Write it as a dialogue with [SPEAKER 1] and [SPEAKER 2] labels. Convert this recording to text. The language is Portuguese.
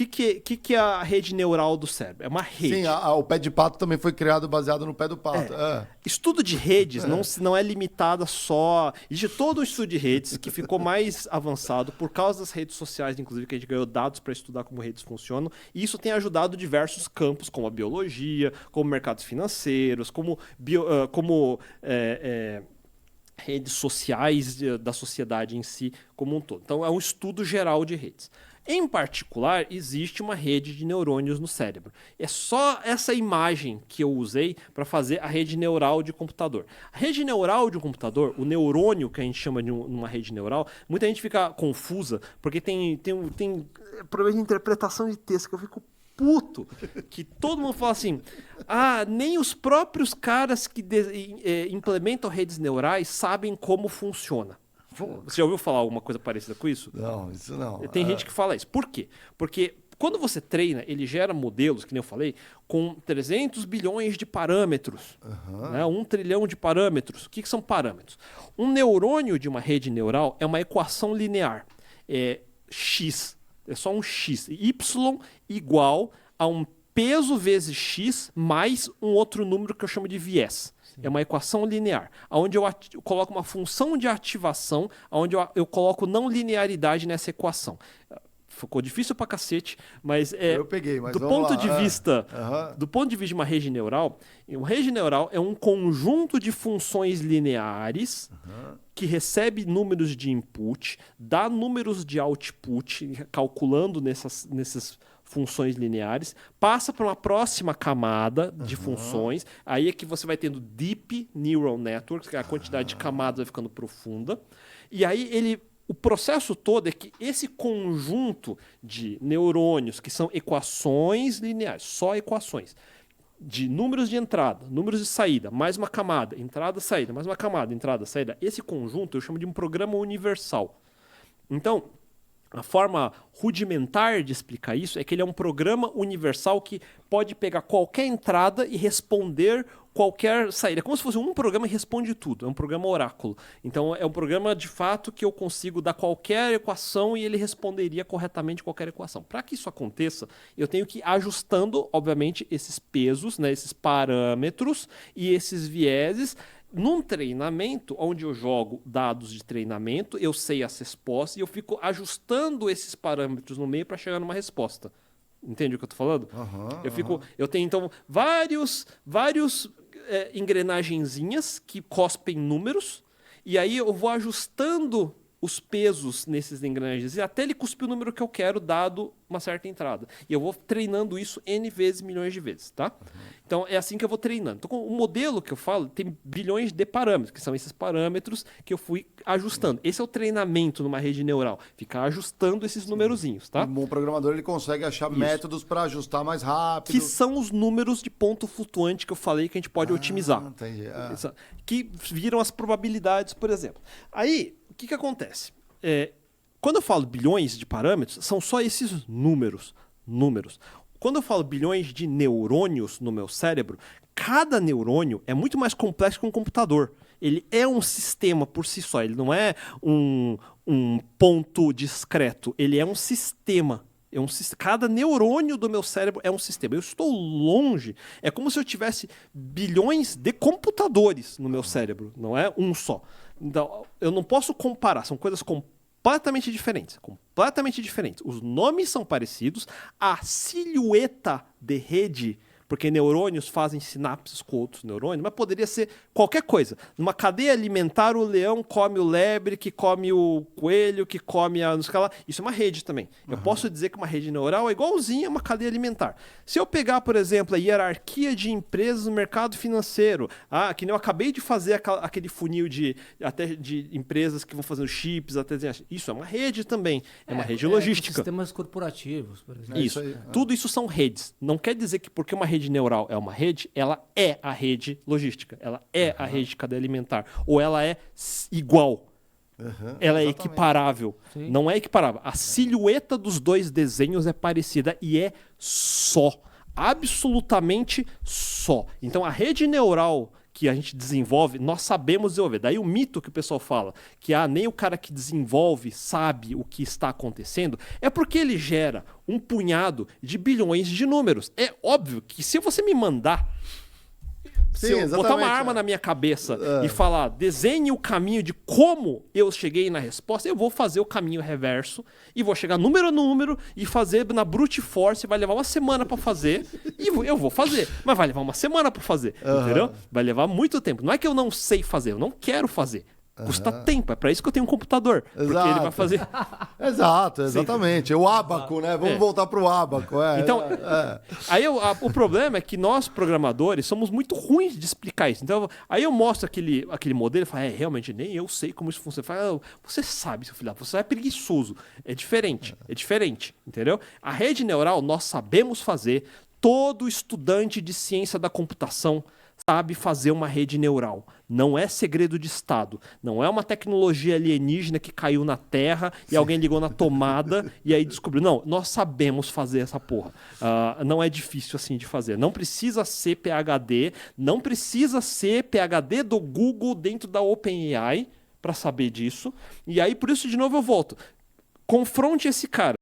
[SPEAKER 1] que é a rede neural do cérebro? É uma rede.
[SPEAKER 2] Sim, o pé de pato também foi criado baseado no pé do pato.
[SPEAKER 1] Estudo de redes não é limitada só... Existe todo um estudo de redes que ficou mais avançado por causa das redes sociais, inclusive, que a gente ganhou dados para estudar como redes funcionam. E isso tem ajudado diversos campos, como a biologia, como mercados financeiros, como redes sociais da sociedade em si como um todo. Então, é um estudo geral de redes. Em particular, existe uma rede de neurônios no cérebro. É só essa imagem que eu usei para fazer a rede neural de computador. A rede neural de computador, o neurônio que a gente chama de uma rede neural, muita gente fica confusa, porque tem problema de interpretação de texto que eu fico puto, que todo mundo fala assim, nem os próprios caras que implementam redes neurais sabem como funciona. Você já ouviu falar alguma coisa parecida com isso?
[SPEAKER 2] Não, isso não.
[SPEAKER 1] Tem gente que fala isso. Por quê? Porque quando você treina, ele gera modelos, que nem eu falei, com 300 bilhões de parâmetros. Né? 1 trilhão de parâmetros. O que são parâmetros? Um neurônio de uma rede neural é uma equação linear. X. É só um X. Y igual a um peso vezes X mais um outro número que eu chamo de viés. É uma equação linear, onde eu coloco uma função de ativação, onde eu coloco não linearidade nessa equação. Ficou difícil pra cacete, mas
[SPEAKER 2] eu peguei, mas
[SPEAKER 1] do ponto de vista de uma rede neural é um conjunto de funções lineares que recebe números de input, dá números de output, calculando nessas funções lineares, passa para uma próxima camada de funções, aí é que você vai tendo Deep Neural Networks, que é a quantidade de camadas vai ficando profunda, e aí o processo todo é que esse conjunto de neurônios, que são equações lineares, só equações, de números de entrada, números de saída, mais uma camada, entrada, saída, mais uma camada, entrada, saída, esse conjunto eu chamo de um programa universal. Então, a forma rudimentar de explicar isso é que ele é um programa universal que pode pegar qualquer entrada e responder qualquer saída. É como se fosse um programa que responde tudo. É um programa oráculo. Então, é um programa, de fato, que eu consigo dar qualquer equação e ele responderia corretamente qualquer equação. Para que isso aconteça, eu tenho que ir ajustando, obviamente, esses pesos, né, esses parâmetros e esses vieses. Num treinamento, onde eu jogo dados de treinamento, eu sei as respostas e eu fico ajustando esses parâmetros no meio para chegar numa resposta. Entende o que eu estou falando? Eu tenho, então, vários engrenagenzinhas que cospem números, e aí eu vou ajustando os pesos nesses engrenagens até ele cuspir o número que eu quero, dado uma certa entrada. E eu vou treinando isso N vezes, milhões de vezes, tá? Então, é assim que eu vou treinando. Então, o modelo que eu falo tem bilhões de parâmetros, que são esses parâmetros que eu fui ajustando. Esse é o treinamento numa rede neural. Ficar ajustando esses numerozinhos, tá?
[SPEAKER 2] Um bom programador, ele consegue achar métodos para ajustar mais rápido.
[SPEAKER 1] Que são os números de ponto flutuante que eu falei que a gente pode otimizar.
[SPEAKER 2] Entendi.
[SPEAKER 1] Que viram as probabilidades, por exemplo. Aí, o que acontece? Quando eu falo bilhões de parâmetros, são só esses números. Quando eu falo bilhões de neurônios no meu cérebro, cada neurônio é muito mais complexo que um computador. Ele é um sistema por si só, ele não é um ponto discreto, ele é um sistema. Cada neurônio do meu cérebro é um sistema. Eu estou longe. É como se eu tivesse bilhões de computadores no meu cérebro, não é um só. Então, eu não posso comparar, são coisas completamente diferentes. Os nomes são parecidos, a silhueta de rede, porque neurônios fazem sinapses com outros neurônios, mas poderia ser qualquer coisa. Numa cadeia alimentar, o leão come o lebre, que come o coelho, que come a... Isso é uma rede também. Eu posso dizer que uma rede neural é igualzinha a uma cadeia alimentar. Se eu pegar, por exemplo, a hierarquia de empresas no mercado financeiro, que nem eu acabei de fazer aquele funil de empresas que vão fazendo chips, isso é uma rede também. É uma rede logística.
[SPEAKER 3] Sistemas corporativos, por exemplo.
[SPEAKER 1] Isso. Tudo isso são redes. Não quer dizer que porque uma rede neural é uma rede, ela é a rede logística, ela é a rede de cadeia alimentar, ou ela é igual, ela é equiparável.
[SPEAKER 3] Sim.
[SPEAKER 1] Não é equiparável. A silhueta dos dois desenhos é parecida e é só, absolutamente só. Então a rede neural que a gente desenvolve, nós sabemos desenvolver. Daí o mito que o pessoal fala, que nem o cara que desenvolve sabe o que está acontecendo, é porque ele gera um punhado de bilhões de números. É óbvio que se você me mandar...
[SPEAKER 2] Sim,
[SPEAKER 1] se eu botar uma arma na minha cabeça e falar, desenhe o caminho de como eu cheguei na resposta, eu vou fazer o caminho reverso e vou chegar número a número e fazer na brute force. Vai levar uma semana para fazer e eu vou fazer, mas vai levar uma semana para fazer, entendeu? Vai levar muito tempo. Não é que eu não sei fazer, eu não quero fazer. Custa tempo, é para isso que eu tenho um computador. Porque ele vai fazer...
[SPEAKER 2] Exato, exatamente. Sim. O ábaco, né? Vamos voltar para o ábaco.
[SPEAKER 1] Então, aí o problema é que nós, programadores, somos muito ruins de explicar isso. Então, aí eu mostro aquele modelo e falo, realmente, nem eu sei como isso funciona. Eu falo, você sabe, seu filho, você é preguiçoso. É diferente, entendeu? A rede neural nós sabemos fazer. Todo estudante de ciência da computação sabe fazer uma rede neural. Não é segredo de Estado. Não é uma tecnologia alienígena que caiu na Terra e alguém ligou na tomada e aí descobriu. Não, nós sabemos fazer essa porra. Não é difícil assim de fazer. Não precisa ser PhD, não precisa ser PhD do Google dentro da OpenAI para saber disso. E aí, por isso, de novo, eu volto. Confronte esse cara.